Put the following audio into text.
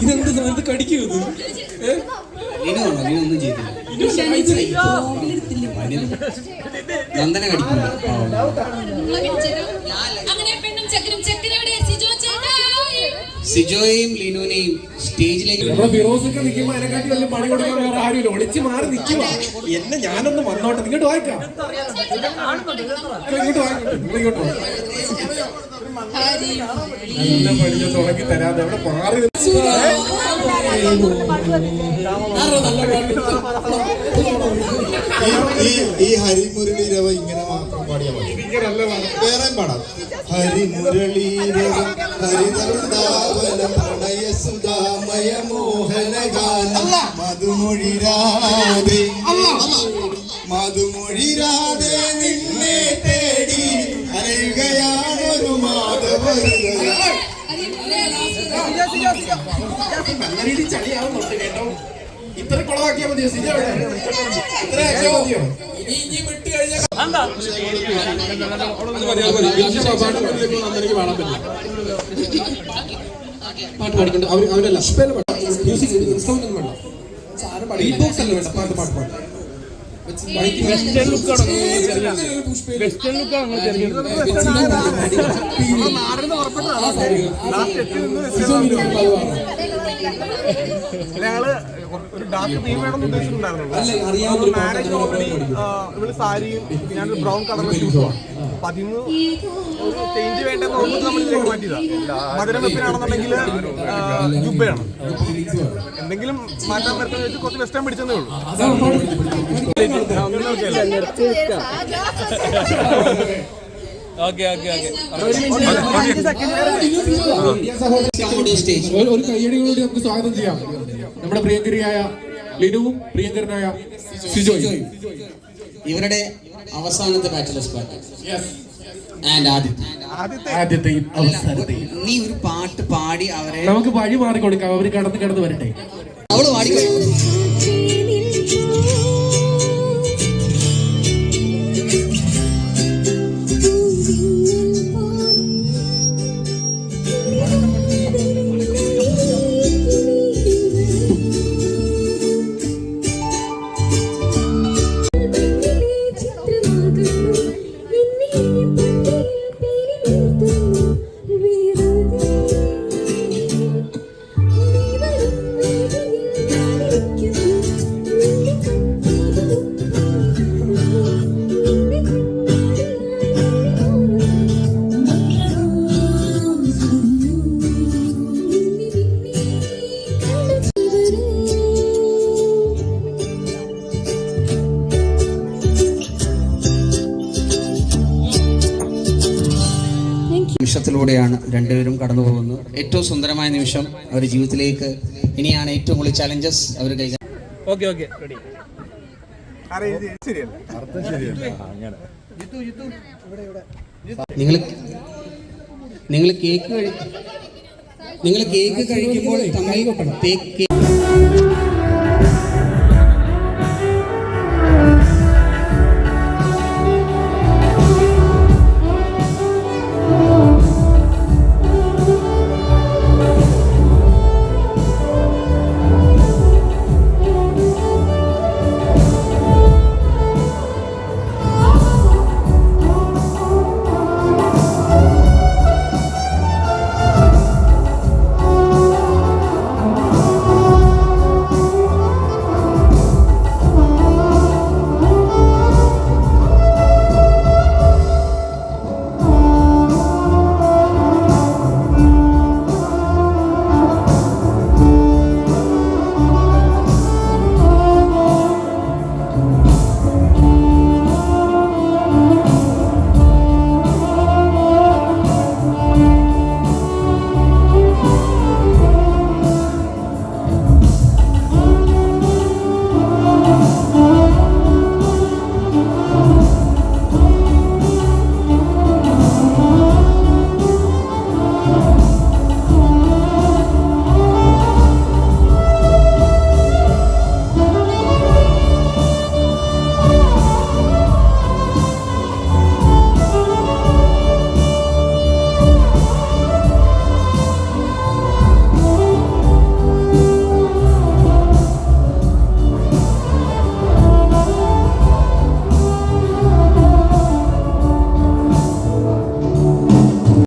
ഇതെന്ത് സമയത്ത് കടിക്കുന്നത്? ഒന്നും ചെയ്തില്ല. നന്ദന കടിക്കുന്നു. സിജോയെയും ലിനുവിനെയും സ്റ്റേജിലേക്ക് ഫിറോസൊക്കെ നിൽക്കുമ്പോ അതിനെക്കാട്ടി വലിയ പണി കൊടുക്കാൻ വേറെ ആരുമില്ല. ഒളിച്ച് മാറി നിൽക്കുക. എന്നെ ഞാനൊന്ന് വന്നോട്ടെ. ഇങ്ങോട്ട് വായിക്കാം. ഇങ്ങോട്ട് നല്ല പണിഞ്ഞ തുടങ്ങി തരാതെ അവിടെ മാറി ഈ ഹരിമുരളീരവ ഇങ്ങനെ മാത്രം പാടിയാൽ മതി. വേറെ പാടാം. ഹരിമുരളീരവം ഹരിതവൃന്ദാവനം പ്രണയസുധാമയ മോഹനഗാനം മധുമൊഴിരാതെ മധുമൊഴിരാതെ നിന്നെ തേടി അരയുകയാണൊരു മാധവ. നല്ല രീതിയിൽ ചളിയാവുന്നുണ്ട് കേട്ടോ. ഇത്ര കുളമാക്കിയാൽ മതിയോ? സിജ ഇത്ര മതിയോ? ഇനി വിട്ട് കഴിഞ്ഞാൽ പാട്ട് പാടിക്കൊണ്ട് അവരല്ല മ്യൂസിക് ഇൻസ്ട്രുമെന്റ് ഒന്നും വേണ്ട. ബീറ്റ് ബോക്സ് അല്ല വേണ്ട. പാട്ട് പാട്ട് പാട്ട് വെസ്റ്റേൺ ലുക്കാണ്. ഞങ്ങള് ഒരു ഡാർക്ക് തീം വേണമെന്ന് ഉദ്ദേശിച്ചിട്ടുണ്ടായിരുന്നു. മാരേജ് ഓൾറെഡി ഇവള് സാരിയും ഞാനൊരു ബ്രൗൺ കളറിൽ ഷൂട്ടുമാണ്. അപ്പൊ അതിന്ന് ഒരു ചേഞ്ച് വേണ്ടെന്ന് ഓർമ്മിച്ച് നമ്മൾ ഇതിലേക്ക് മാറ്റിയതാ. മധുരം വെപ്പിനാണെന്നുണ്ടെങ്കിൽ ജുബയാണ്. എന്തെങ്കിലും മാറ്റാൻ പറ്റുന്ന വെച്ച് കുറച്ച് വെസ്റ്റേൺ പിടിച്ചതേ ഉള്ളൂ. ഒരു കയ്യടികളോട് നമുക്ക് സ്വാഗതം ചെയ്യാം നമ്മുടെ പ്രിയങ്കരിയായ ലിനുവും പ്രിയങ്കരനായ സിജോയും. ഇവരുടെ അവസാനത്തെ ബാച്ചിലേഴ്സ് പാർട്ടി. ആദ്യത്തെയും അവസാനത്തെയും നീ ഒരു പാട്ട് പാടി അവരെ നമുക്ക് വഴി മാറി കൊടുക്കാം. അവര് കടന്ന് വരട്ടെ. അവള് പാടിക്കോ. നിമിഷത്തിലൂടെയാണ് രണ്ടുപേരും കടന്നു പോകുന്നത്. ഏറ്റവും സുന്ദരമായ നിമിഷം അവരുടെ ജീവിതത്തിലേക്ക്. ഇനിയാണ് ഏറ്റവും കൂടുതൽ ചലഞ്ചസ് അവർ കൈകാര്യം. നിങ്ങൾ കേക്ക് കഴിക്കുമ്പോൾ തമ്മിൽ